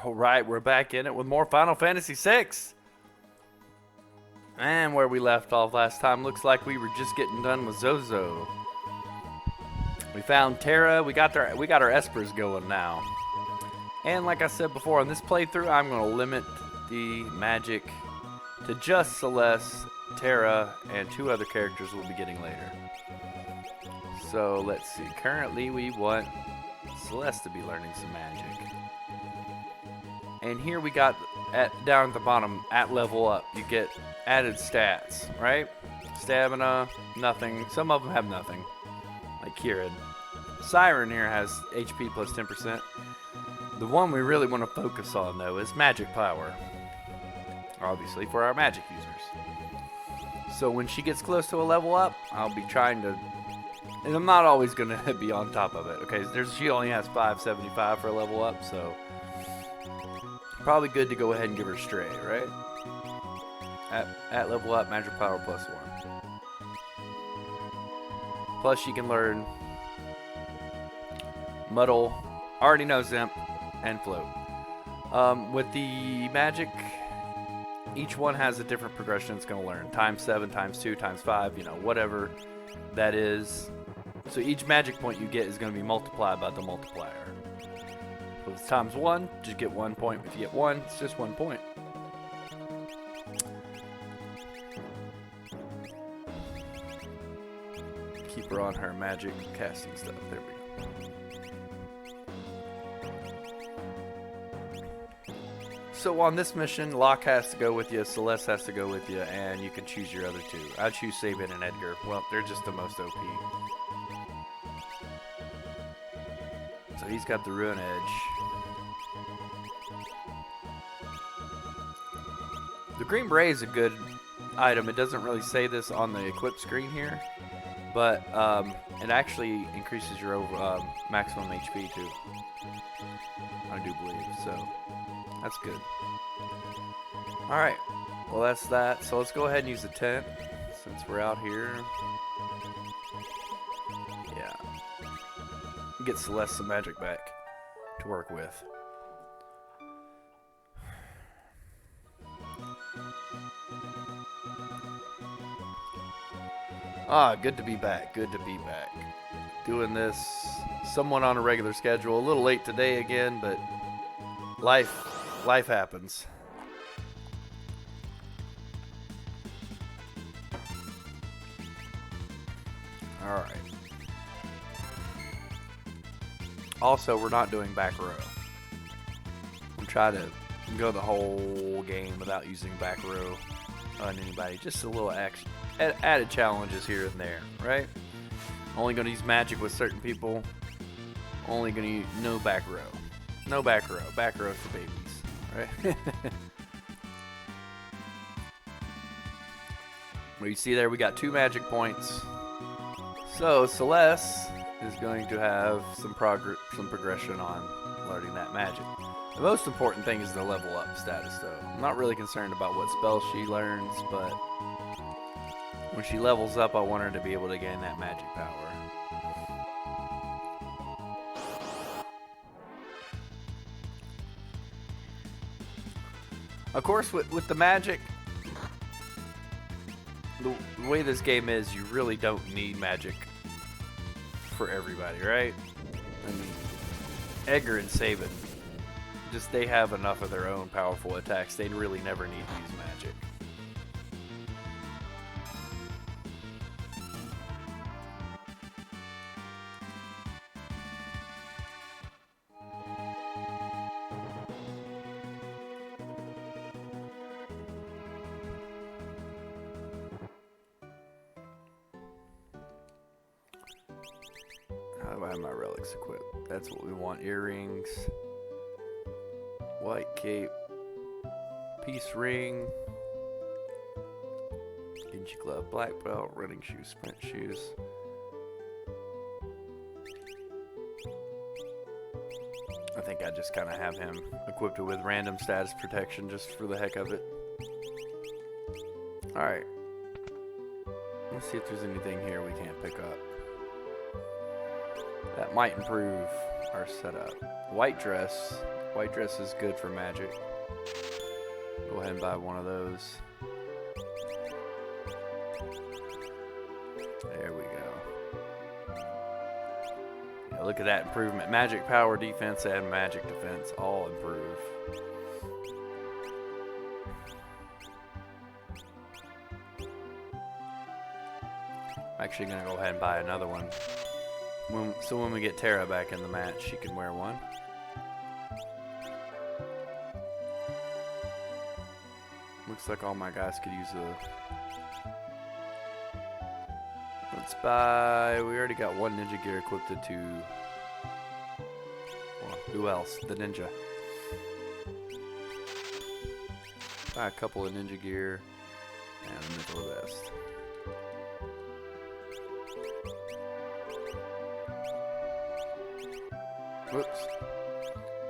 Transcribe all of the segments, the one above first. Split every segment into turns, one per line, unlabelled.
All right, we're back in it with more Final Fantasy VI. And where we left off last time, looks like we were just getting done with Zozo. We found Terra. We got our Espers going now. And like I said before, on this playthrough, I'm going to limit the magic to just Celeste, Terra, and 2 other characters we'll be getting later. So let's see. Currently, we want Celeste to be learning some magic. And here we got, down at the bottom, at level up, you get added stats, right? Stamina, nothing. Some of them have nothing, like Kirin. Siren here has HP plus 10%. The one we really want to focus on, though, is magic power. Obviously, for our magic users. So when she gets close to a level up, I'll be trying to... And I'm not always going to be on top of it, okay? She only has 575 for a level up, so... Probably good to go ahead and give her Stray, right? At level up, magic power plus 1. Plus she can learn Muddle, already knows Imp, and Float. With the magic, each one has a different progression it's going to learn. Times 7, times 2, times 5, you know, whatever that is. So each magic point you get is going to be multiplied by the multiplier. So if it's times 1, just get 1 point. If you get 1, it's just 1 point. Keep her on her magic casting stuff. There we go. So on this mission, Locke has to go with you, Celeste has to go with you, and you can choose your other 2. I choose Sabin and Edgar. Well, they're just the most OP. So he's got the Ruin Edge. The Green Beret is a good item. It doesn't really say this on the equip screen here, but it actually increases your maximum HP too. I do believe so. That's good. All right. Well, that's that. So let's go ahead and use the tent since we're out here. Yeah. Get Celeste some magic back to work with. Ah, good to be back. Good to be back. Doing this somewhat on a regular schedule. A little late today again, but life happens. All right. Also, we're not doing back row. I'm trying to go the whole game without using back row on anybody. Just a little action. Added challenges here and there, right? Only going to use magic with certain people. Only going to use no back row. No back row. Back row for babies, right? Well, you see there, we got 2 magic points. So Celeste is going to have some progression on learning that magic. The most important thing is the level up status, though. I'm not really concerned about what spells she learns, but when she levels up, I want her to be able to gain that magic power. Of course, with the magic, the way this game is, you really don't need magic for everybody, right? I mean, Edgar and Sabin, just they have enough of their own powerful attacks. They really never need to use magic. How do I have my relics equipped? That's what we want. Earrings, white cape, peace ring, Genji glove, black belt, running shoes, sprint shoes. I think I just kind of have him equipped with random status protection just for the heck of it. Alright. Let's see if there's anything here we can't pick up. That might improve our setup. White dress. White dress is good for magic. Go ahead and buy one of those. There we go. Yeah, look at that improvement. Magic power, defense, and magic defense all improve. I'm actually going to go ahead and buy another one. So when we get Terra back in the match, she can wear one. Looks like all my guys could use a... Let's buy... We already got one ninja gear equipped to... Well, who else? The ninja. Buy a couple of ninja gear and a mythical vest. Whoops.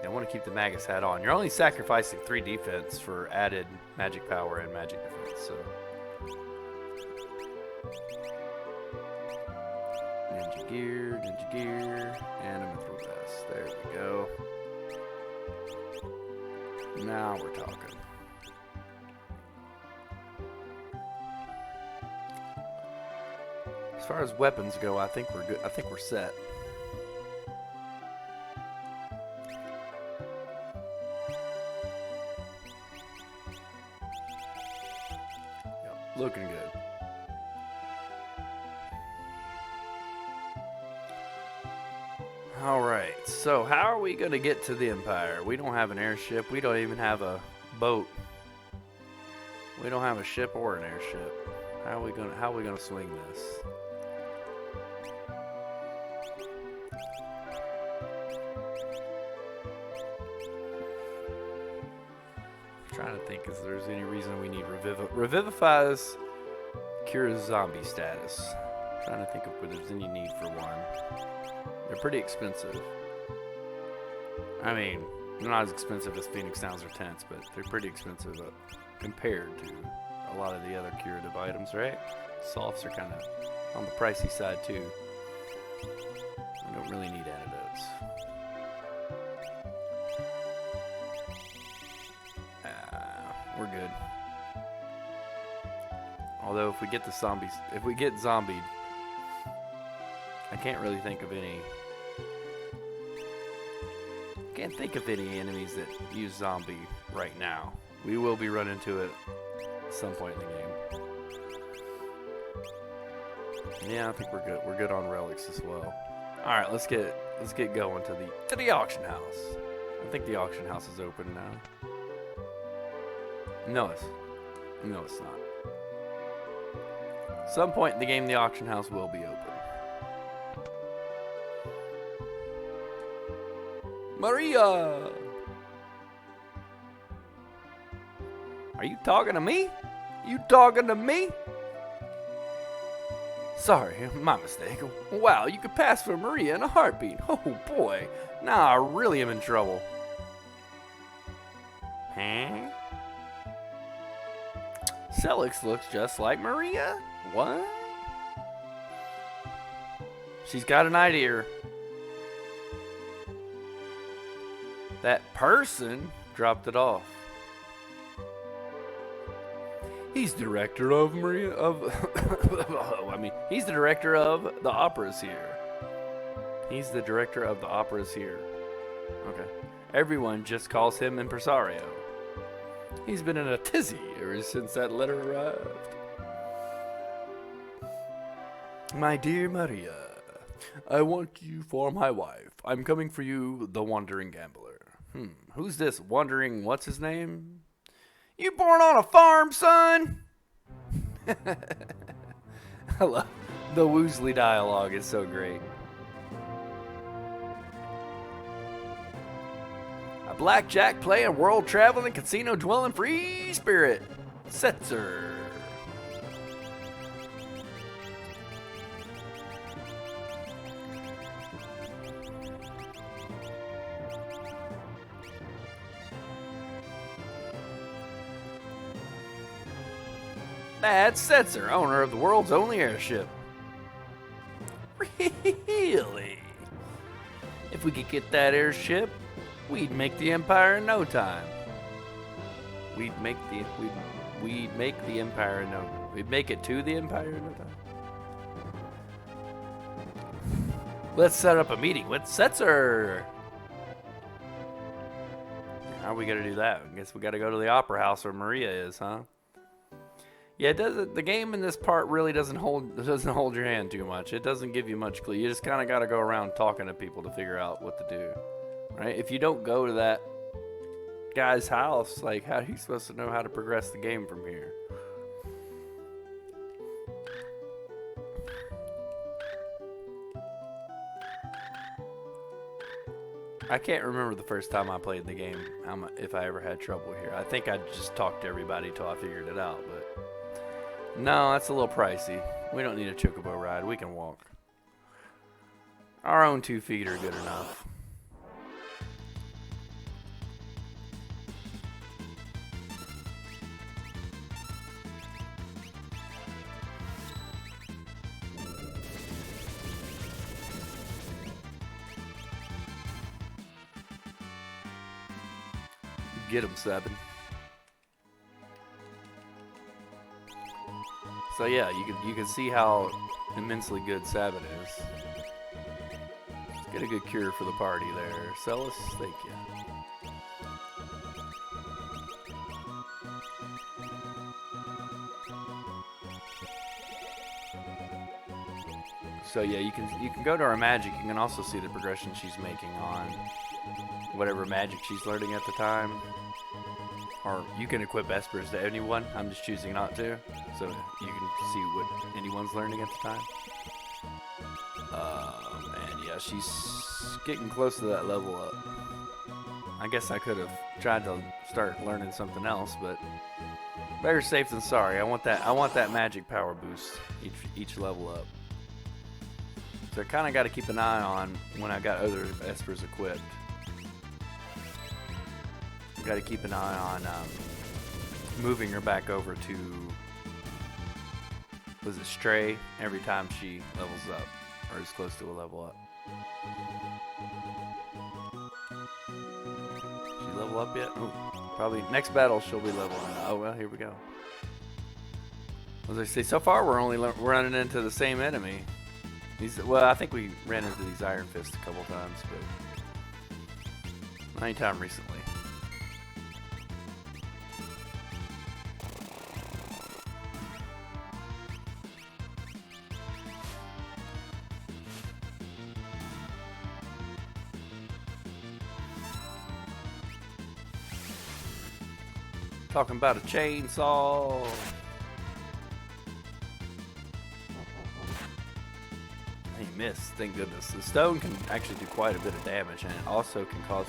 I want to keep the Magus hat on. You're only sacrificing 3 defense for added magic power and magic defense, so... Ninja gear, and a mithril vest. There we go. Now we're talking. As far as weapons go, I think we're good. I think we're set. Looking good. Alright, so how are we going to get to the Empire? We don't have an airship. We don't even have a boat. We don't have a ship or an airship. How are we going to swing this? Trying to think if there's any reason we need Revivifies cures zombie status. Trying to think if there's any need for one. They're pretty expensive. I mean, they're not as expensive as Phoenix Downs or Tents, but they're pretty expensive compared to a lot of the other curative items, right? Softs are kind of on the pricey side too. I don't really need antidotes. We're good. Although if we get the zombies, if we get zombied, I can't really think of any. Can't think of any enemies that use zombie right now. We will be running into it at some point in the game. Yeah, I think we're good. We're good on relics as well. All right, let's get going to the auction house. I think the auction house is open now. No, it's not. Some point in the game, the auction house will be open. Maria! Are you talking to me? You talking to me? Sorry, my mistake. Wow, you could pass for Maria in a heartbeat. Oh boy, now I really am in trouble. Huh? Celix looks just like Maria? What? She's got an idea. That person dropped it off. He's director of he's the director of the operas here. He's the director of the operas here. Okay. Everyone just calls him Impresario. He's been in a tizzy ever since that letter arrived. My dear Maria, I want you for my wife. I'm coming for you, the wandering gambler. Who's this wandering, what's his name? You born on a farm, son? I love the Woosley dialogue. It's so great. A blackjack playing, world traveling, casino dwelling, free spirit. Setzer. That's Setzer, owner of the world's only airship. Really? If we could get that airship, We'd make the Empire in no time. We'd make the Empire in no. We'd make it to the Empire in no time. Let's set up a meeting with Setzer. How are we gonna do that? I guess we gotta go to the opera house where Maria is, huh? Yeah, it doesn't. The game in this part really doesn't hold your hand too much. It doesn't give you much clue. You just kind of gotta go around talking to people to figure out what to do, right? If you don't go to that guy's house, like, how are you supposed to know how to progress the game from here? I can't remember the first time I played the game, if I ever had trouble here. I think I just talked to everybody till I figured it out, but no, that's a little pricey. We don't need a chocobo ride. We can walk. Our own 2 feet are good enough. Get him, 7. So yeah, you can see how immensely good Sabin is. Let's get a good cure for the party there. Celis, thank you. So yeah, you can go to her magic. You can also see the progression she's making on whatever magic she's learning at the time. Or you can equip Espers to anyone. I'm just choosing not to, so you can see what anyone's learning at the time. Man, yeah, she's getting close to that level up. I guess I could have tried to start learning something else, but better safe than sorry. I want that magic power boost each level up. So I kind of got to keep an eye on when I got other Espers equipped. Got to keep an eye on moving her back over to, was it Stray, every time she levels up or is close to a level up. She level up yet? Oh, probably next battle she'll be leveling up. Oh well, here we go. As I say, so far we're only running into the same enemy. Well, I think we ran into these Iron Fists a couple times, but not anytime recently. Talking about a chainsaw. He missed, thank goodness. The stone can actually do quite a bit of damage, and it also can cause,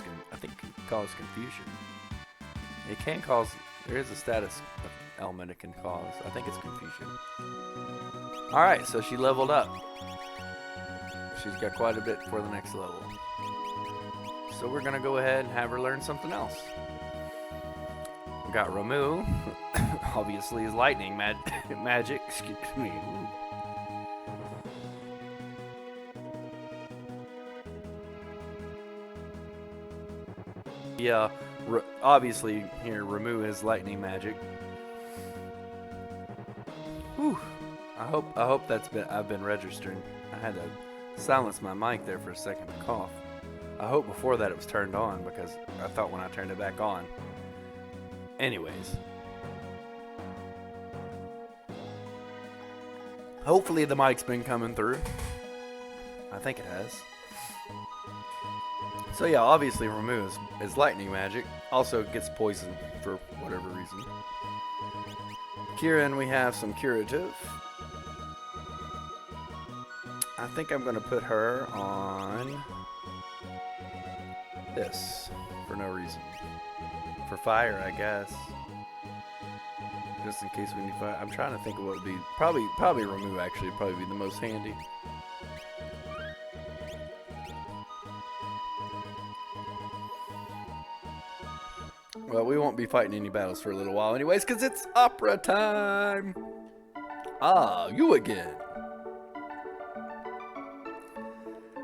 confusion. It can cause, there is a status element it can cause. I think it's confusion. Alright, so she leveled up. She's got quite a bit for the next level. So we're gonna go ahead and have her learn something else. Got Ramuh, obviously his lightning magic, excuse me. Yeah, obviously here Ramuh is lightning magic. Whew. I hope I've been registering. I had to silence my mic there for a second to cough. I hope before that it was turned on, because I thought when I turned it back on. Anyways, hopefully the mic's been coming through. I think it has. So yeah, obviously Ramuh is lightning magic. Also gets poisoned for whatever reason. Kirin, we have some curative. I think I'm going to put her on this for no reason. For fire, I guess. Just in case we need fire. I'm trying to think of what would be. Probably Ramuh actually would probably be the most handy. Well, we won't be fighting any battles for a little while anyways, because it's opera time! Ah, you again.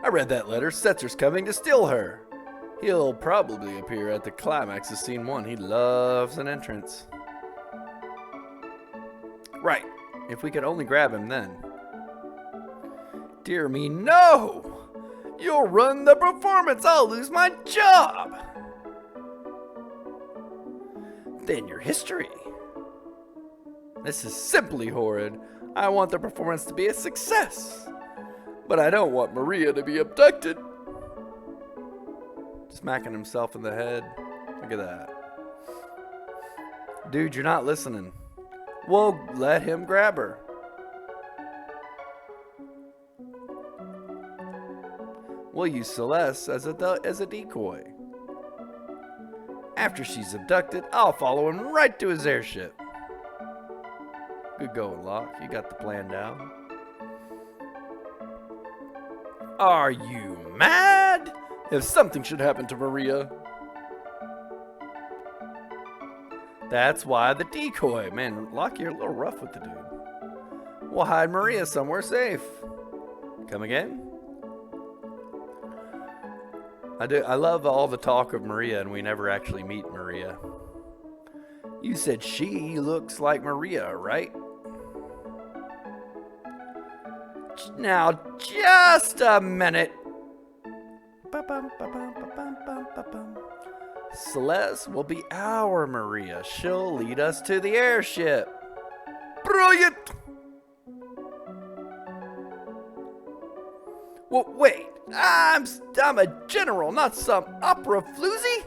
I read that letter. Setzer's coming to steal her. He'll probably appear at the climax of scene 1. He loves an entrance. Right. If we could only grab him then. Dear me, no! You'll ruin the performance. I'll lose my job. Then your history. This is simply horrid. I want the performance to be a success. But I don't want Maria to be abducted. Smacking himself in the head. Look at that. Dude, you're not listening. Well, let him grab her. We'll use Celeste as a decoy. After she's abducted, I'll follow him right to his airship. Good going, Locke. You got the plan down. Are you mad? If something should happen to Maria. That's why the decoy. Man, Locke, you're a little rough with the dude. We'll hide Maria somewhere safe. Come again? I love all the talk of Maria, and we never actually meet Maria. You said she looks like Maria, right? Now, just a minute. Celeste will be our Maria. She'll lead us to the airship. Brilliant! Well, wait. I'm a general, not some opera floozy.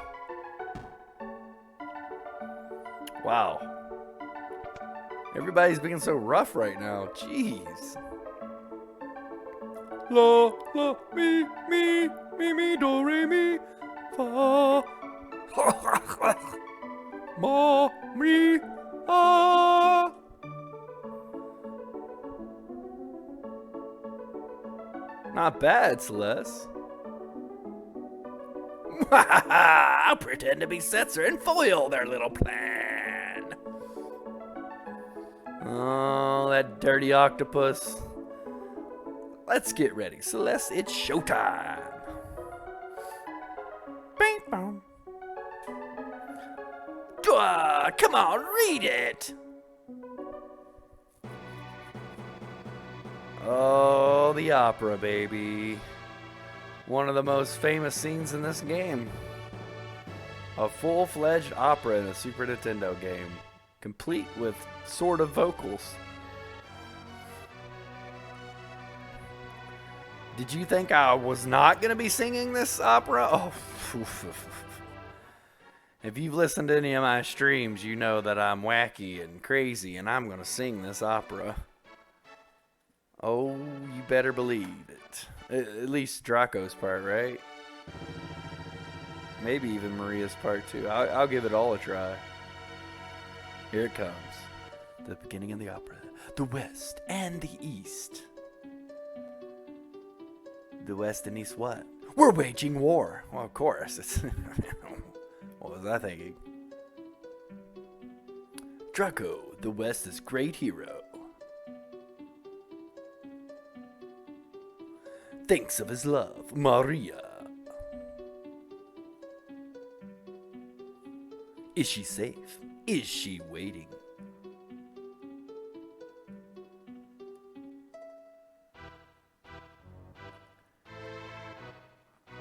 Wow. Everybody's being so rough right now. Jeez. La, la, mi, do, re, mi, fa. Ma, mi, ah. Not bad, Celeste. I'll pretend to be Setzer and foil their little plan. Oh, that dirty octopus. Let's get ready, Celeste. It's showtime. Bing bong. Come on, read it. Oh, the opera, baby. One of the most famous scenes in this game. A full-fledged opera in a Super Nintendo game, complete with sort of vocals. Did you think I was not going to be singing this opera? Oh, if you've listened to any of my streams, you know that I'm wacky and crazy, and I'm going to sing this opera. Oh, you better believe it. At least Draco's part, right? Maybe even Maria's part too. I'll give it all a try. Here it comes. The beginning of the opera. The West and the East. The West and East what? We're waging war. Well, of course. It's what was I thinking? Draco, the West's great hero, thinks of his love, Maria. Is she safe? Is she waiting?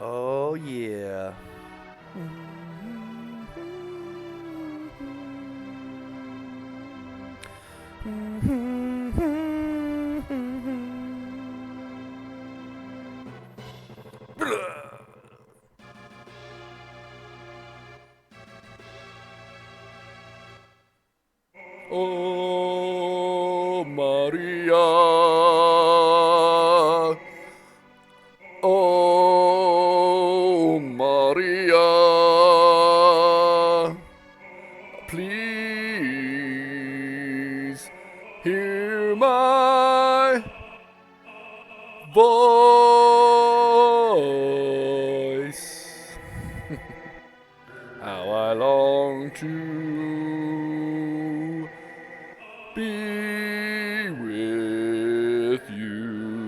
Oh, yeah. Oh, Maria. Oh, Maria. Please hear my voice. How I long to be with you.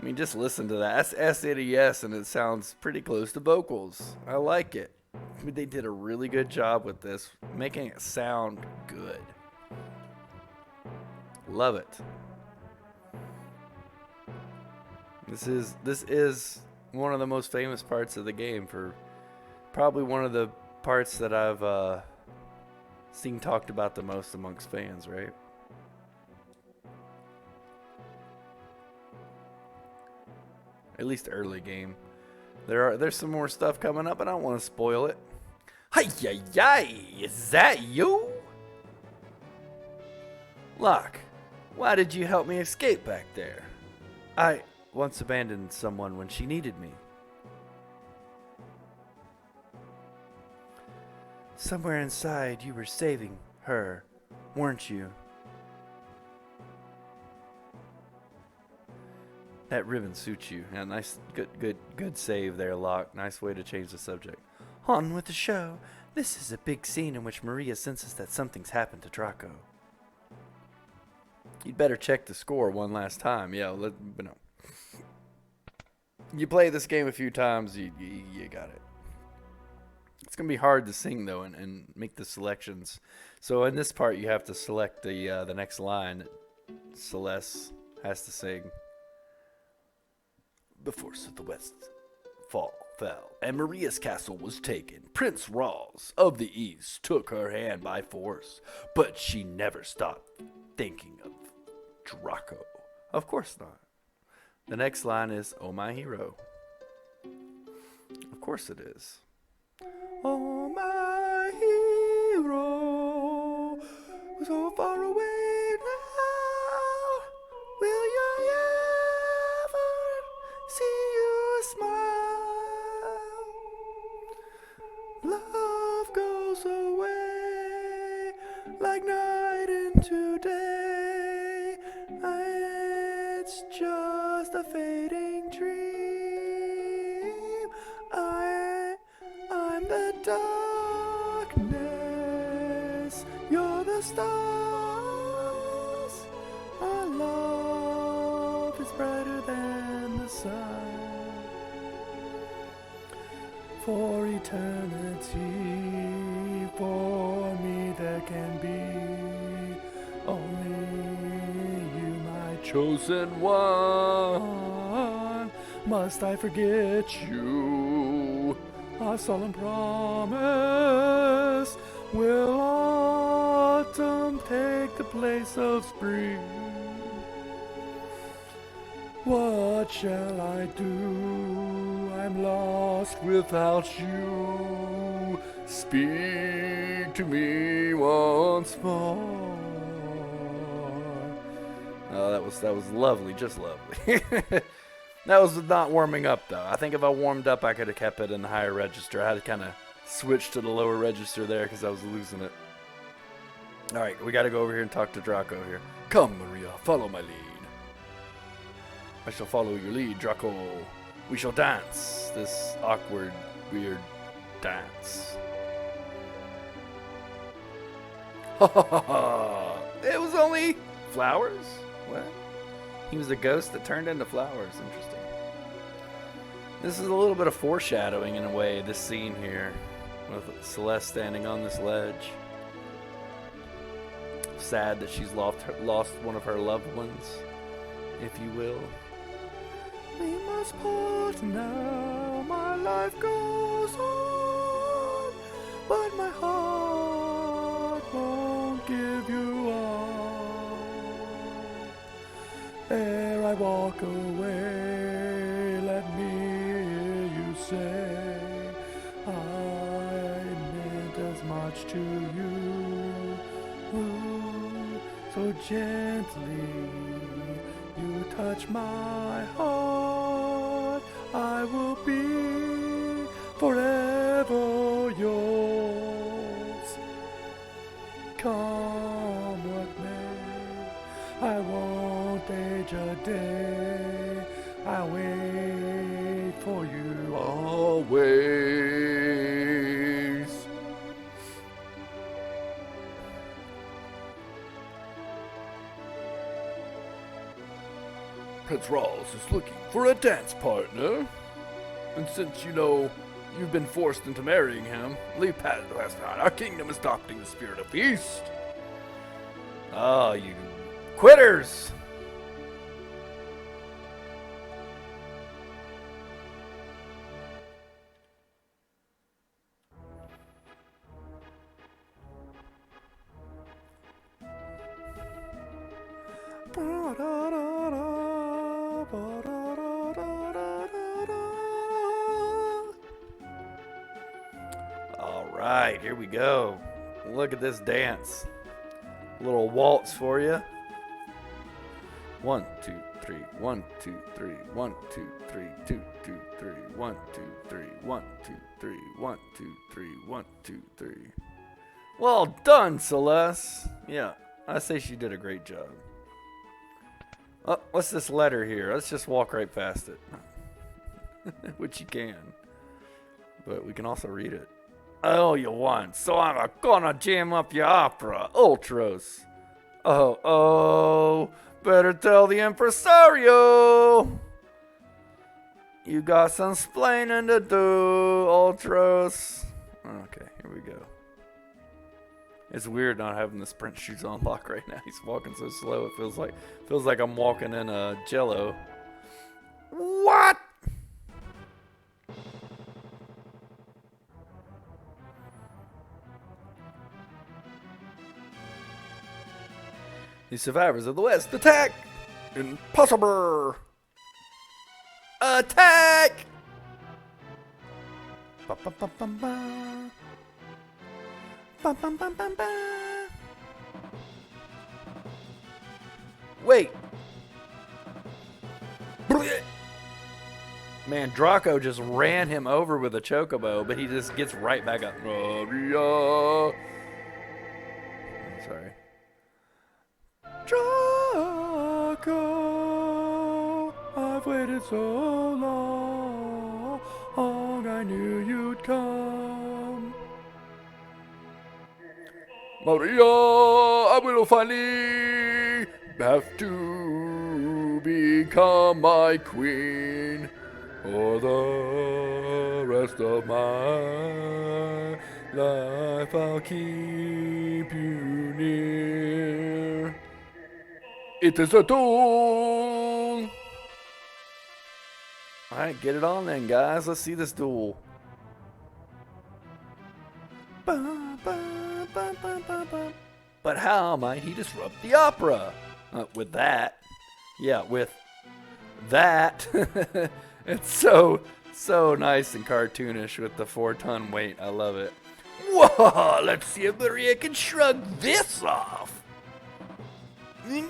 I mean, mean, just listen to that. That's SNES, and it sounds pretty close to vocals. I like it. I mean, they did a really good job with this, making it sound good. Love it. This is one of the most famous parts of the game, for probably one of the parts that I've seen talked about the most amongst fans, right? At least early game. There's some more stuff coming up, and I don't want to spoil it. Hi-yi-yi! Is that you? Locke, why did you help me escape back there? I once abandoned someone when she needed me. Somewhere inside you were saving her, weren't you? That ribbon suits you. Yeah, nice, good save there, Locke. Nice way to change the subject. On with the show. This is a big scene in which Maria senses that something's happened to Draco. You'd better check the score one last time. Yeah, but no. You play this game a few times, you got it. It's gonna be hard to sing though, and make the selections. So in this part, you have to select the next line that Celeste has to sing. The force of the west fell, and Maria's castle was taken. Prince Rawls of the East took her hand by force, but she never stopped thinking of Draco. Of course not. The next line is, "Oh my hero." Of course it is. Oh my hero, so far away now, will you ever see you smile? Love goes away like night into day. It's just a fading dream. I'm the darkness, you're the stars. Our love is brighter than the sun. For eternity, for me there can be only you, my chosen one. Must I forget you? Our solemn promise. Will autumn take the place of spring? What shall I do? I'm lost without you. Speak to me once more. Oh, that was lovely, just lovely. That was not warming up, though. I think if I warmed up, I could have kept it in the higher register. I had to kind of switch to the lower register there because I was losing it. All right, we got to go over here and talk to Draco here. Come, Maria, follow my lead. I shall follow your lead, Draco. We shall dance this awkward, weird dance. Ha ha ha ha! It was only flowers? What? He was a ghost that turned into flowers. Interesting. This is a little bit of foreshadowing in a way, this scene here, with Celeste standing on this ledge. Sad that she's lost one of her loved ones, if you will. We must part now, my life goes on, but my heart won't give you up. Ere I walk away, let me hear you say, I meant as much to you. Ooh, so gently you touch my heart. I will be forever yours. Come what may, I won't age a day. I'll wait for you always.
Rawls is looking for a dance partner. And since you've been forced into marrying him, leave Pat last night. Our kingdom is adopting the spirit of feast.
Oh, you quitters! All right, here we go. Look at this dance. A little waltz for you. 1, 2, 3, 1, 2, 3, 1, 2, 3, 2, 2, 3, 1, 2, 3, 1, 2, 3, 1, 2, 3, 1, 2, 3. Well done, Celeste. Yeah, I say she did a great job. Oh, what's this letter here? Let's just walk right past it. Which you can. But we can also read it. Oh, you want, so I'm gonna jam up your opera, Ultros. Oh, better tell the impresario. You got some splaining to do, Ultros. Okay, here we go. It's weird not having the sprint shoes on lock right now. He's walking so slow. It feels like I'm walking in a Jello. What? The survivors of the West attack! Impossible! Attack! Ba ba ba ba ba. Ba ba ba ba ba. Wait! Man, Draco just ran him over with a chocobo, but he just gets right back up. I'm sorry. Draco, I've waited so long, I knew you'd come. Maria, I will finally have to become my queen for the rest of my life. I'll keep you near. It is a duel! Alright, get it on then, guys. Let's see this duel. But how might he disrupt the opera? With that. Yeah, with that. It's so nice and cartoonish with the 4-ton weight. I love it. Whoa, let's see if Maria can shrug this off.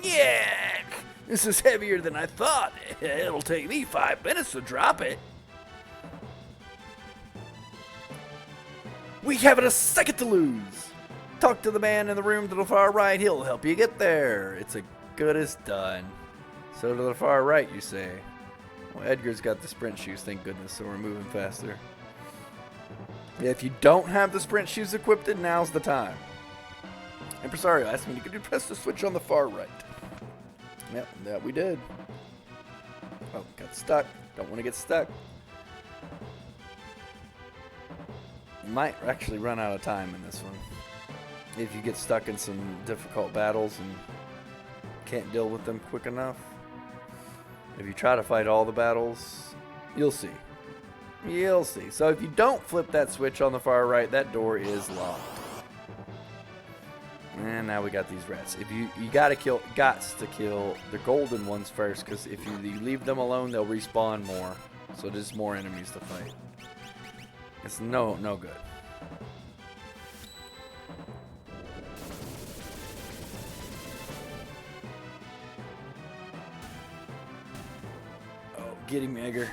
Yeah, this is heavier than I thought. It'll take me 5 minutes to drop it. We haven't a second to lose. Talk to the man in the room to the far right. He'll help you get there. It's as good as done. So to the far right, you say. Well, Edgar's got the sprint shoes, thank goodness, so we're moving faster. Yeah, if you don't have the sprint shoes equipped, now's the time. Impresario asked me to press the switch on the far right. Yep, that we did. Oh, got stuck. Don't want to get stuck. You might actually run out of time in this one. If you get stuck in some difficult battles and can't deal with them quick enough. If you try to fight all the battles, you'll see. You'll see. So if you don't flip that switch on the far right, that door is locked. And now we got these rats. If you gots to kill the golden ones first, because if you leave them alone, they'll respawn more. So there's more enemies to fight. It's no good. Oh, get him, Edgar.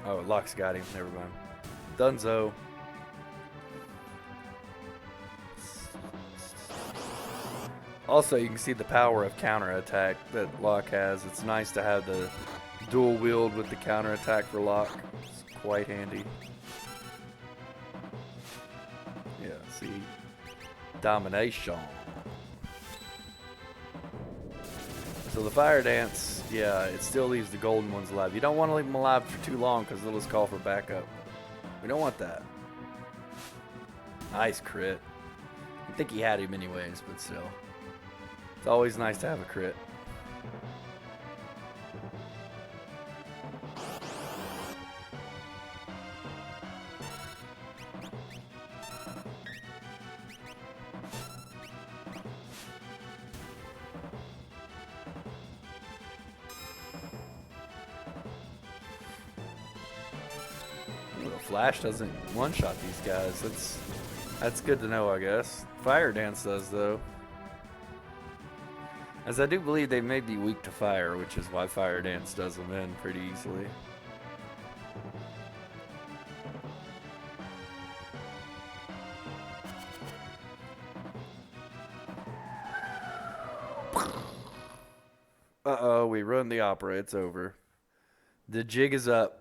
Oh, Locke's got him. Never mind. Dunzo. Also, you can see the power of counterattack that Locke has. It's nice to have the dual wield with the counterattack for Locke. It's quite handy. Yeah, see? Domination. So the fire dance, yeah, it still leaves the golden ones alive. You don't want to leave them alive for too long because they'll just call for backup. We don't want that. Nice crit. I think he had him anyways, but still. It's always nice to have a crit. Flash doesn't one-shot these guys. That's good to know, I guess. Fire Dance does, though. As I do believe they may be weak to fire, which is why Fire Dance does them in pretty easily. Uh-oh, we ruined the opera. It's over. The jig is up.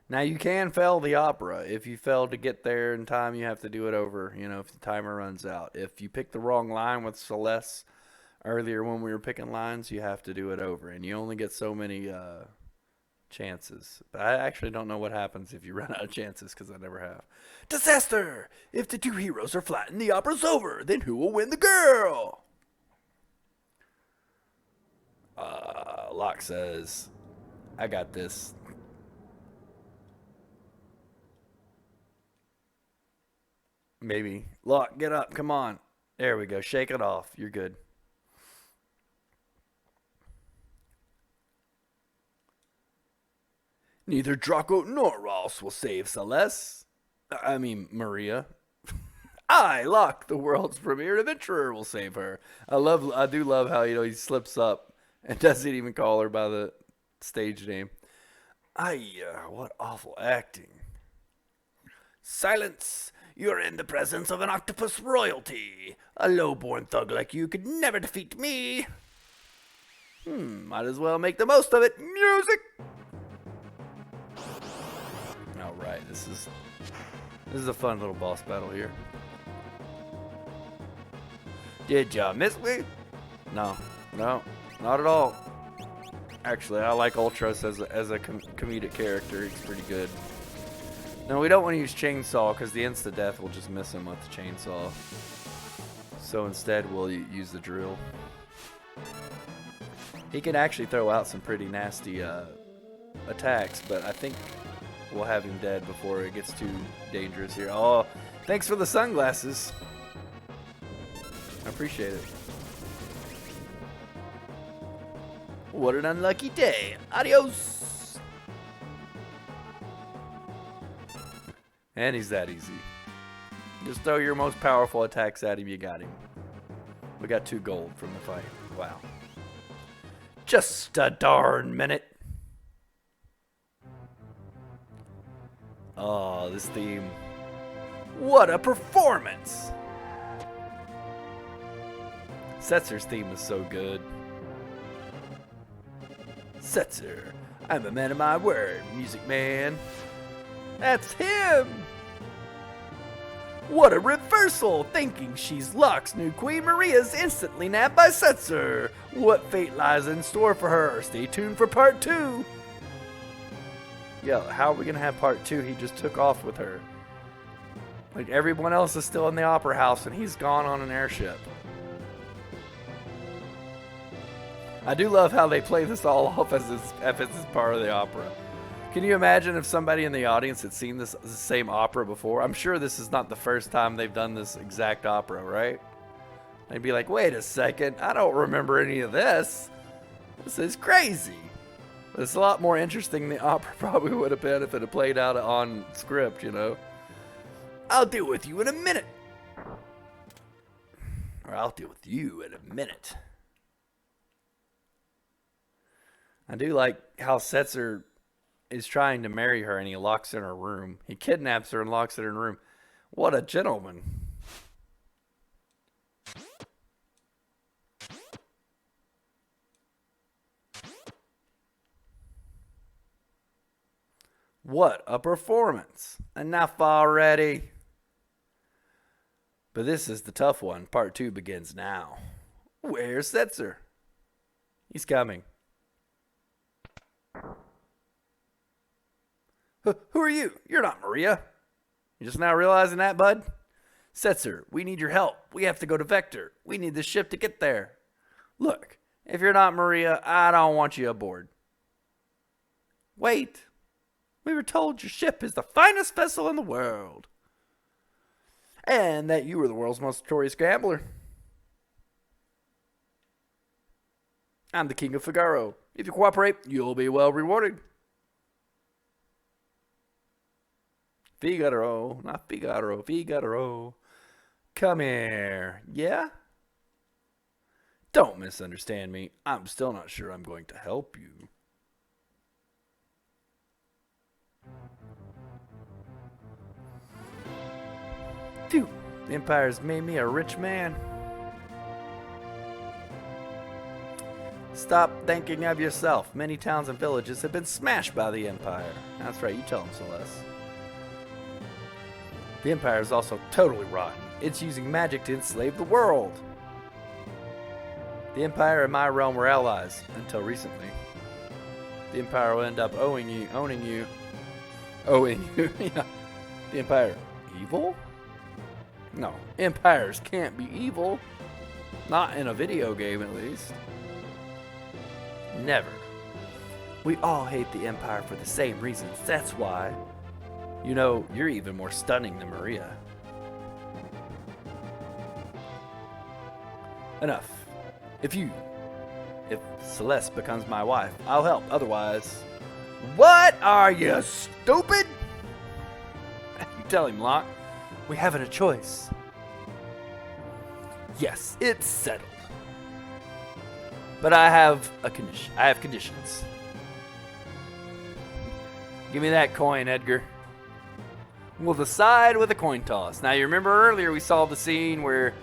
Now, you can fail the opera. If you fail to get there in time, you have to do it over, you know, if the timer runs out. If you pick the wrong line with Celeste earlier when we were picking lines, you have to do it over. And you only get so many chances. But I actually don't know what happens if you run out of chances because I never have. Disaster! If the two heroes are flattened, the opera's over. Then who will win the girl? Locke says, I got this. Maybe. Locke, get up. Come on. There we go. Shake it off. You're good. Neither Draco nor Ross will save Celeste. I mean, Maria. I, Locke, the world's premier adventurer, will save her. I do love how, he slips up and doesn't even call her by the stage name. What awful acting. Silence. You're in the presence of an octopus royalty. A low-born thug like you could never defeat me. Might as well make the most of it. Music! Alright, this is a fun little boss battle here. Did ya miss me? No, not at all. Actually, I like Ultros as a comedic character. He's pretty good. No, we don't want to use Chainsaw because the insta-death will just miss him with the Chainsaw. So instead, we'll use the Drill. He can actually throw out some pretty nasty attacks, but I think we'll have him dead before it gets too dangerous here. Oh, thanks for the sunglasses. I appreciate it. What an unlucky day. Adios. And he's that easy. Just throw your most powerful attacks at him, you got him. We got 2 gold from the fight. Wow. Just a darn minute. Oh, this theme. What a performance! Setzer's theme is so good. Setzer, I'm a man of my word, music man. That's him! What a reversal! Thinking she's Locke's new queen, Maria's instantly nabbed by Setzer. What fate lies in store for her? Stay tuned for part 2. Yeah, how are we gonna have part 2? He just took off with her. Like, everyone else is still in the opera house and he's gone on an airship. I do love how they play this all off as if it's part of the opera. Can you imagine if somebody in the audience had seen the same opera before? I'm sure this is not the first time they've done this exact opera, right? They'd be like, wait a second, I don't remember any of this. This is crazy. It's a lot more interesting than the opera probably would have been if it had played out on script, you know? I'll deal with you in a minute. Or I'll deal with you in a minute. I do like how Setzer is trying to marry her and he locks her in her room. He kidnaps her and locks her in her room. What a gentleman. What a performance. Enough already. But this is the tough one. Part 2 begins now. Where's Setzer? He's coming. Who are you? You're not Maria. You just now realizing that, bud? Setzer, we need your help. We have to go to Vector. We need this ship to get there. Look, if you're not Maria, I don't want you aboard. Wait. We were told your ship is the finest vessel in the world. And that you were the world's most notorious gambler. I'm the King of Figaro. If you cooperate, you'll be well rewarded. Figaro, not Figaro, Figaro. Come here, yeah? Don't misunderstand me. I'm still not sure I'm going to help you. Dude, the Empire's made me a rich man. Stop thinking of yourself. Many towns and villages have been smashed by the Empire. That's right, you tell them, Celeste. The Empire is also totally rotten. It's using magic to enslave the world. The Empire and my realm were allies until recently. The Empire will end up owning you. Yeah. The Empire, evil? No, empires can't be evil. Not in a video game, at least. Never. We all hate the Empire for the same reasons. That's why. You know, you're even more stunning than Maria. Enough. If Celeste becomes my wife, I'll help. Otherwise... What? Are you stupid? You tell him, Locke. We haven't a choice. Yes, it's settled. But I have a condition. I have conditions. Give me that coin, Edgar. We'll decide with a coin toss. Now, you remember earlier we saw the scene where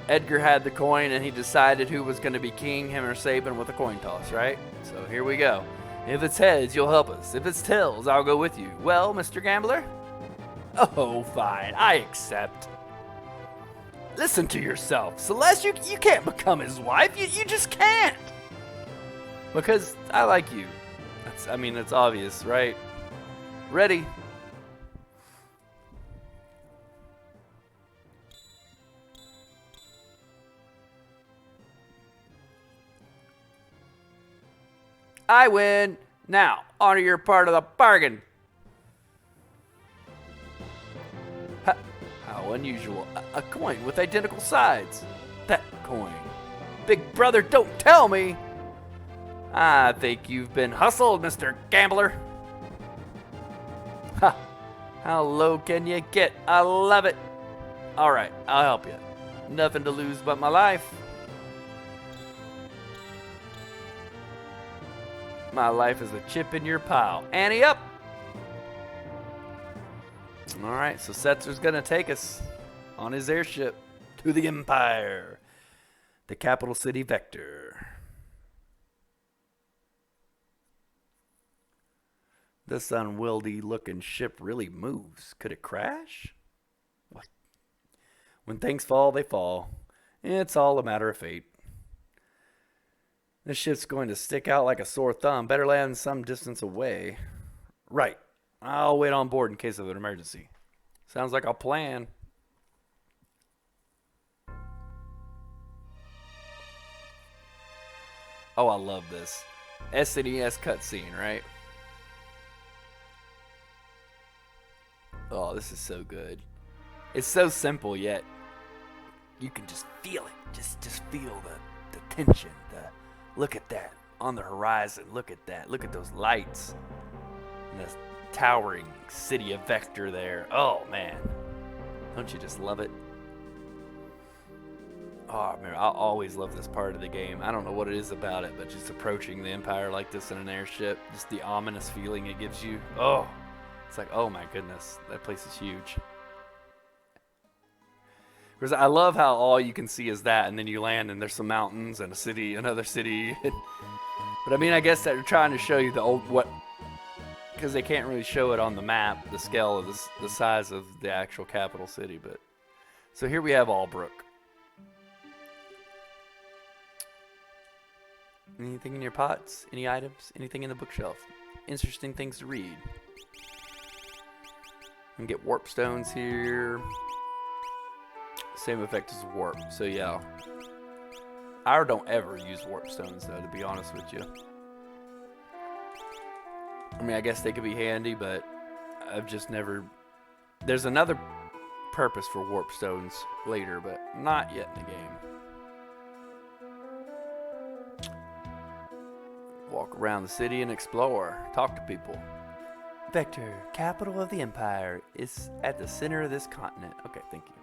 Edgar had the coin and he decided who was going to be king, him or Sabin, with a coin toss, right? So here we go. If it's heads, you'll help us. If it's tails, I'll go with you. Well, Mr. Gambler? Oh, fine. I accept. Listen to yourself. Celeste, you can't become his wife. You just can't. Because I like you. That's obvious, right? Ready? I win. Now, honor your part of the bargain. How unusual. A coin with identical sides. That coin. Big brother, don't tell me. I think you've been hustled, Mr. Gambler. Ha! How low can you get? I love it. All right, I'll help you. Nothing to lose but my life. My life is a chip in your pile. Ante up! Alright, so Setzer's gonna take us on his airship to the Empire. The capital city, Vector. This unwieldy looking ship really moves. Could it crash? What? When things fall, they fall. It's all a matter of fate. This ship's going to stick out like a sore thumb. Better land some distance away. Right. I'll wait on board in case of an emergency. Sounds like a plan. Oh, I love this. SNES cutscene, right? Oh, this is so good. It's so simple, yet you can just feel it. Just feel the tension. Look at that on the horizon. Look at that. Look at those lights. And the towering city of Vector there. Oh, man. Don't you just love it? Oh, man, I always love this part of the game. I don't know what it is about it, but just approaching the Empire like this in an airship, just the ominous feeling it gives you. Oh, it's like, oh my goodness, that place is huge. Because I love how all you can see is that, and then you land and there's some mountains and a city, another city. But I mean, I guess they're trying to show you the old, because they can't really show it on the map, the scale of the size of the actual capital city, but So here we have Albrook. Anything in your pots? Any items? Anything in the bookshelf? Interesting things to read. And get warp stones here. Same effect as warp. So yeah. I don't ever use warp stones though, to be honest with you. I mean, I guess they could be handy, but I've just never... There's another purpose for warp stones later, but not yet in the game. Walk around the city and explore. Talk to people. Vector, capital of the Empire, is at the center of this continent. Okay, thank you.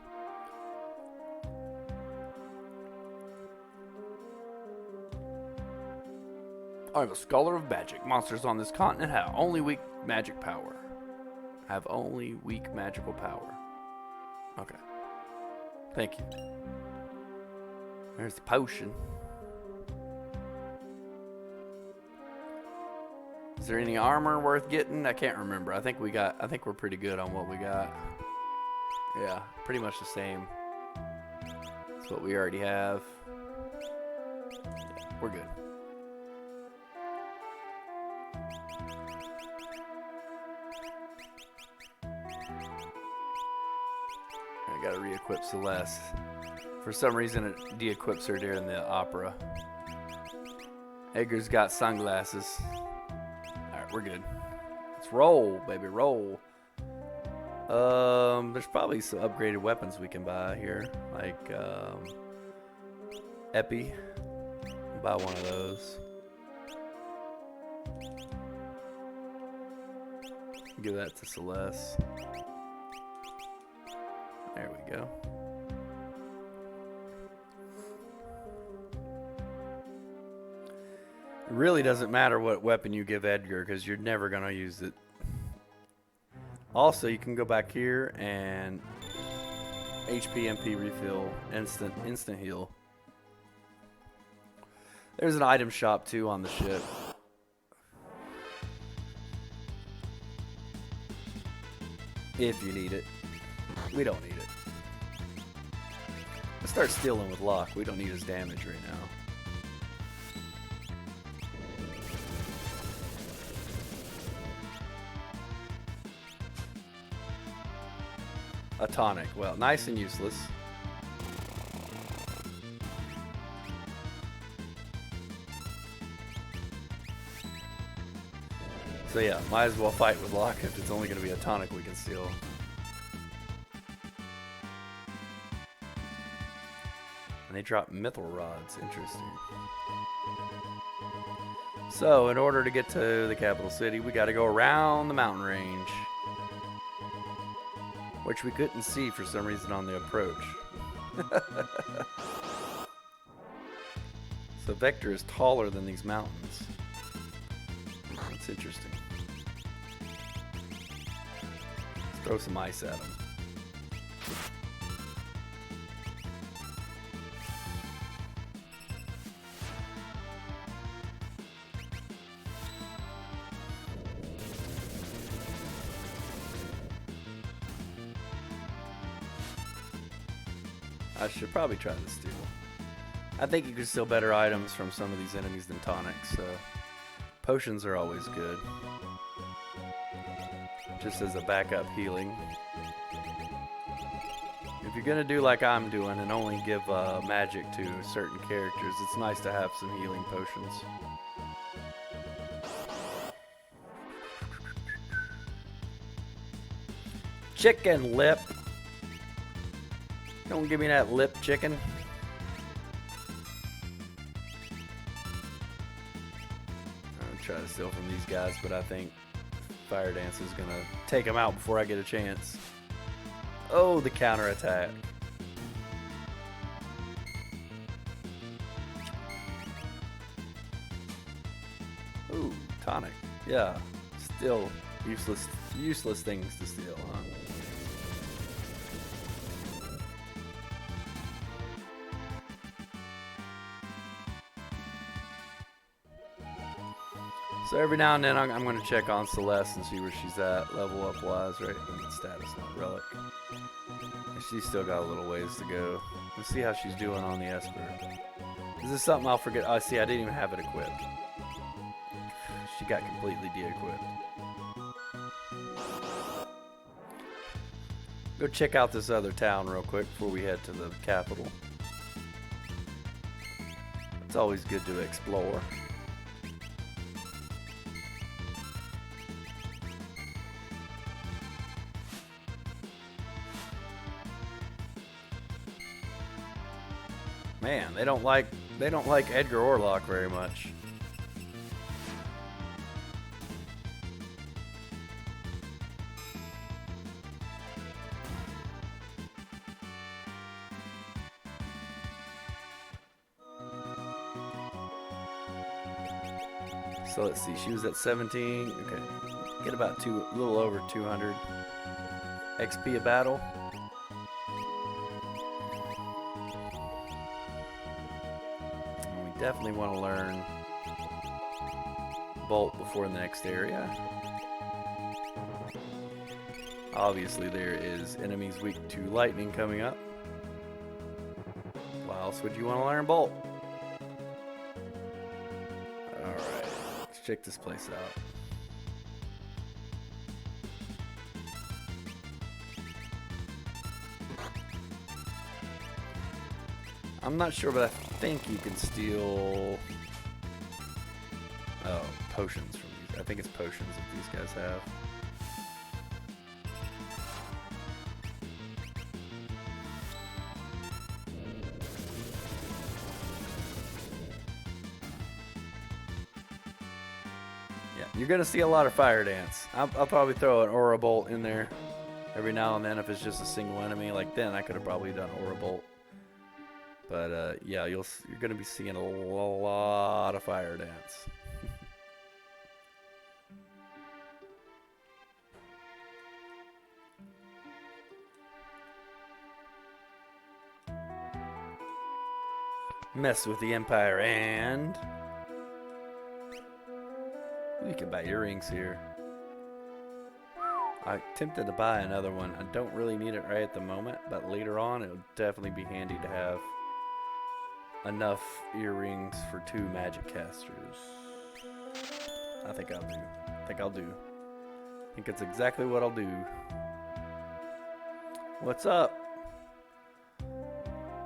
I'm a scholar of magic. Monsters on this continent have only weak magic power. Have only weak magical power. Okay. Thank you. There's the potion. Is there any armor worth getting? I can't remember. I think we're pretty good on what we got. Yeah, pretty much the same. That's what we already have. Yeah, we're good. I gotta re-equip Celeste. For some reason it de-equips her during the opera. Edgar's got sunglasses. Alright, we're good. Let's roll, baby, roll. There's probably some upgraded weapons we can buy here. Like, Epi. We'll buy one of those. Give that to Celeste. There we go. It really doesn't matter what weapon you give Edgar because you're never going to use it. Also, you can go back here and HP MP refill, instant heal. There's an item shop too on the ship. If you need it. We don't need it. Let's start stealing with Locke. We don't need his damage right now. A tonic. Well, nice and useless. So yeah, might as well fight with Locke if it's only going to be a tonic we can steal. And they drop mithril rods. Interesting. So, in order to get to the capital city, we got to go around the mountain range. Which we couldn't see for some reason on the approach. So Vector is taller than these mountains. That's interesting. Let's throw some ice at him. I should probably try to steal. I think you can steal better items from some of these enemies than tonics, so potions are always good. Just as a backup healing. If you're gonna do like I'm doing and only give magic to certain characters, it's nice to have some healing potions. Chicken lip. Don't give me that lip, chicken. I'll try to steal from these guys, but I think Fire Dance is gonna take them out before I get a chance. Oh, the counterattack. Ooh, tonic. Yeah, still useless things to steal, huh? So So every now and then I'm going to check on Celeste and see where she's at, level up wise, right? Status, not relic. She's still got a little ways to go. Let's see how she's doing on the Esper. Is this something I'll forget? Oh, see, I didn't even have it equipped. She got completely de-equipped. Go check out this other town real quick before we head to the capital. It's always good to explore. Man, they don't like Edgar Orlock very much. So let's see, she was at 17. Okay, get about a little over 200 XP a battle. And we definitely want to learn Bolt before the next area. Obviously, there is enemies weak to lightning coming up. Why else would you want to learn Bolt? Check this place out. I'm not sure, but I think you can steal potions from these. I think it's potions that these guys have. You're gonna see a lot of fire dance. I'll probably throw an aura bolt in there every now and then if it's just a single enemy. Like then I could have probably done aura bolt. But yeah, you're gonna be seeing a lot of fire dance. Mess with the Empire and you can buy earrings here. I'm tempted to buy another one. I don't really need it right at the moment, but later on it would definitely be handy to have enough earrings for 2 magic casters. I think I'll do. I think it's exactly what I'll do. What's up?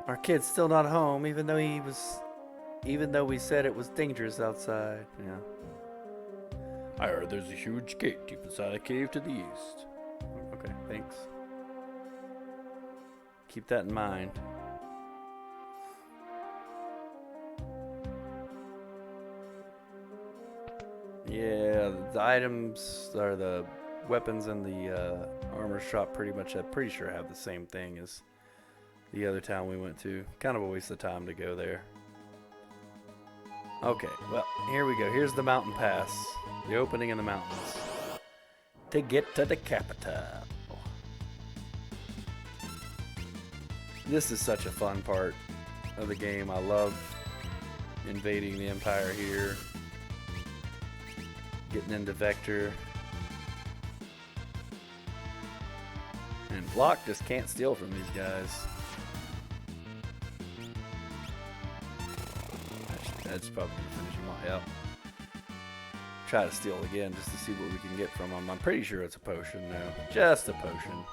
Our kid's still not home, even though we said it was dangerous outside. Yeah.
I heard there's a huge gate deep inside a cave to the east.
Okay, thanks. Keep that in mind. Yeah, the items or the weapons in the armor shop I'm pretty sure have the same thing as the other town we went to. Kind of a waste of time to go there. Okay, well, here we go. Here's the mountain pass. The opening in the mountains. To get to the capital. This is such a fun part of the game. I love invading the Empire here. Getting into Vector. And Locke just can't steal from these guys. That's probably going to finish him off. Yep. Try to steal again just to see what we can get from him. I'm pretty sure it's a potion now. Just a potion.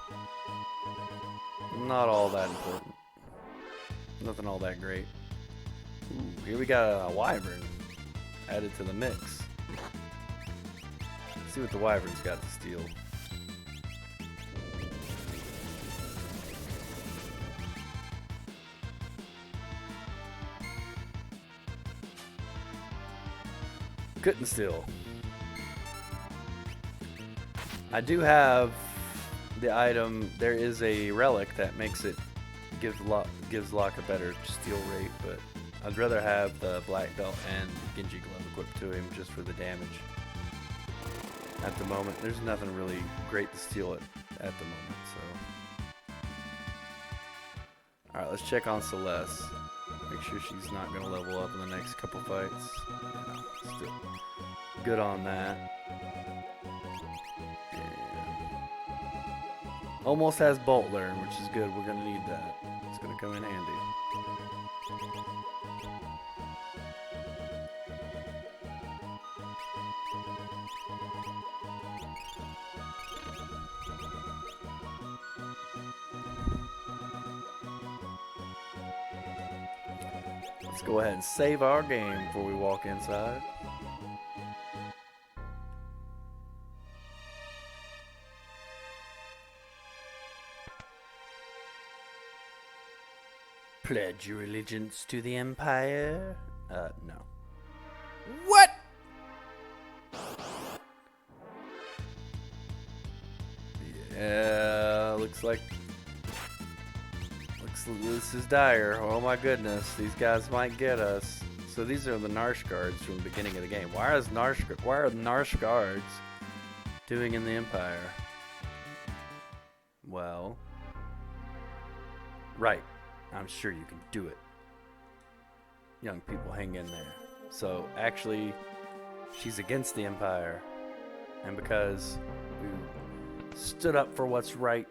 Not all that important. Nothing all that great. Ooh, here we got a wyvern added to the mix. Let's see what the wyvern's got to steal. Couldn't steal. I do have the item. There is a relic that makes it gives Locke a better steal rate, but I'd rather have the black belt and Genji glove equipped to him just for the damage. At the moment, there's nothing really great to steal it at the moment. So, all right, let's check on Celeste. Make sure she's not going to level up in the next couple fights. No, still Good on that. And almost has Bolt Learn, which is good. We're gonna need that. It's gonna come in handy. Let's go ahead and save our game before we walk inside. Pledge your allegiance to the Empire? No. What? Yeah, looks like this is dire. Oh my goodness, these guys might get us. So these are the Narsh guards from the beginning of the game. Why are Narsh guards doing in the Empire? Well, right. I'm sure you can do it. Young people, hang in there. So actually, she's against the Empire, and because we stood up for what's right.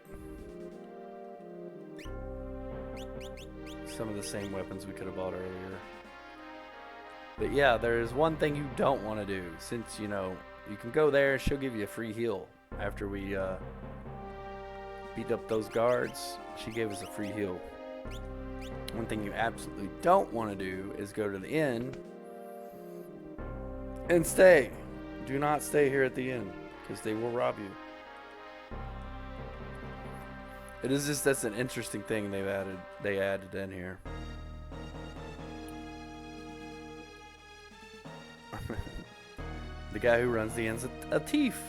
Some of the same weapons we could have bought earlier. But yeah, there is one thing you don't want to do. Since, you know, you can go there and she'll give you a free heal. After we beat up those guards, she gave us a free heal. One thing you absolutely don't want to do is go to the inn and stay. Do not stay here at the inn, because they will rob you. It is just, that's an interesting thing they added in here. The guy who runs the inn's a thief.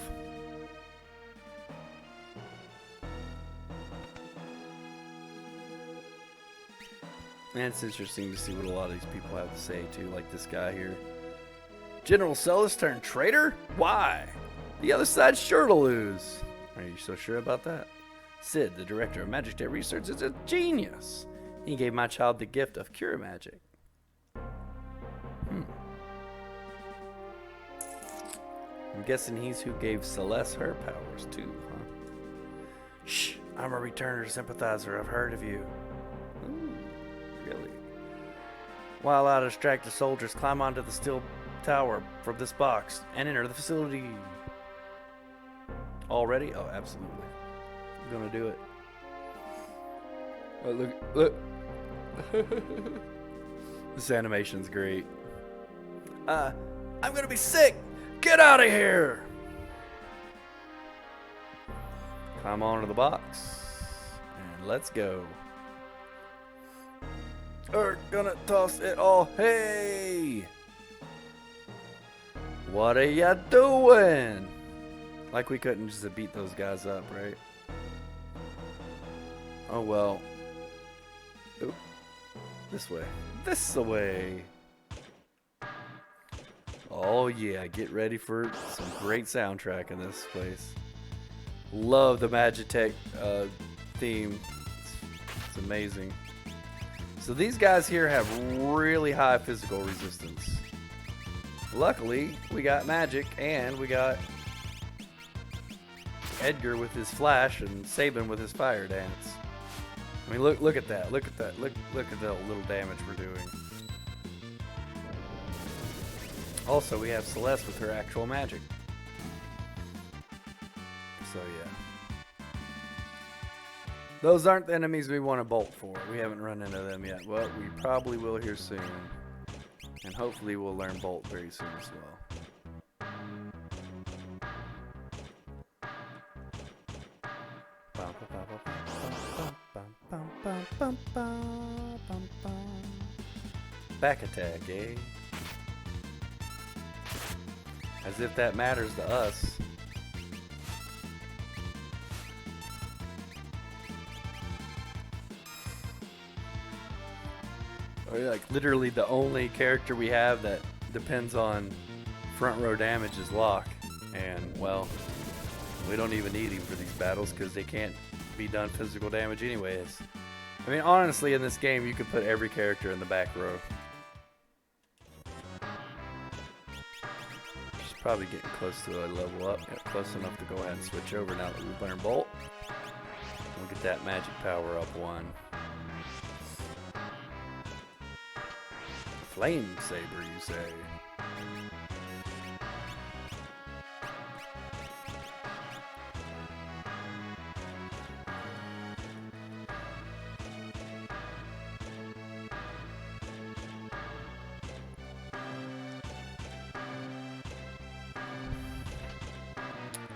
And it's interesting to see what a lot of these people have to say too, like this guy here. General Celis turned traitor? Why? The other side's sure to lose. Are you so sure about that? Sid, the director of Magic Day Research, is a genius. He gave my child the gift of cure magic. I'm guessing he's who gave Celeste her powers too, huh? Shh, I'm a returner sympathizer. I've heard of you. Ooh, really? While I distract the soldiers, climb onto the steel tower from this box and enter the facility. Already? Oh, absolutely. I'm gonna do it. Oh, look. This animation's great. I'm gonna be sick. Get out of here! Climb onto the box. And let's go. We're gonna toss it all. Hey! What are ya doing? Like we couldn't just beat those guys up, right? Oh well. Oop. This way. This way. Oh yeah, get ready for some great soundtrack in this place. Love the Magitech theme. It's amazing. So these guys here have really high physical resistance. Luckily, we got magic and we got Edgar with his flash and Sabin with his fire dance. I mean, look at that. Look at that. Look at the little damage we're doing. Also, we have Celeste with her actual magic. So, yeah. Those aren't the enemies we want to bolt for. We haven't run into them yet. Well, we probably will here soon. And hopefully we'll learn bolt very soon as well. Back attack, eh? As if that matters to us. Or like literally the only character we have that depends on front row damage is Locke. And well, we don't even need him for these battles because they can't be done physical damage anyways. I mean, honestly, in this game, you could put every character in the back row. Just Probably getting close to a level up. Yeah, close enough to go ahead and switch over now that we've learned Bolt. We'll get that magic power up one. Flame Saber, you say?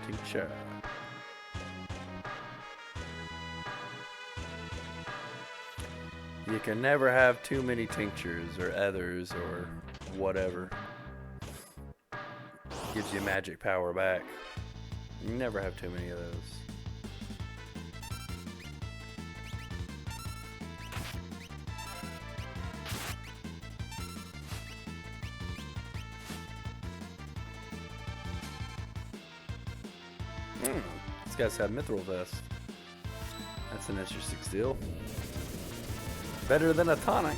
Tincture. You can never have too many tinctures or others or whatever. Gives you magic power back. You never have too many of those. These guys have Mithril Vest. That's an interesting steal. Better than a tonic.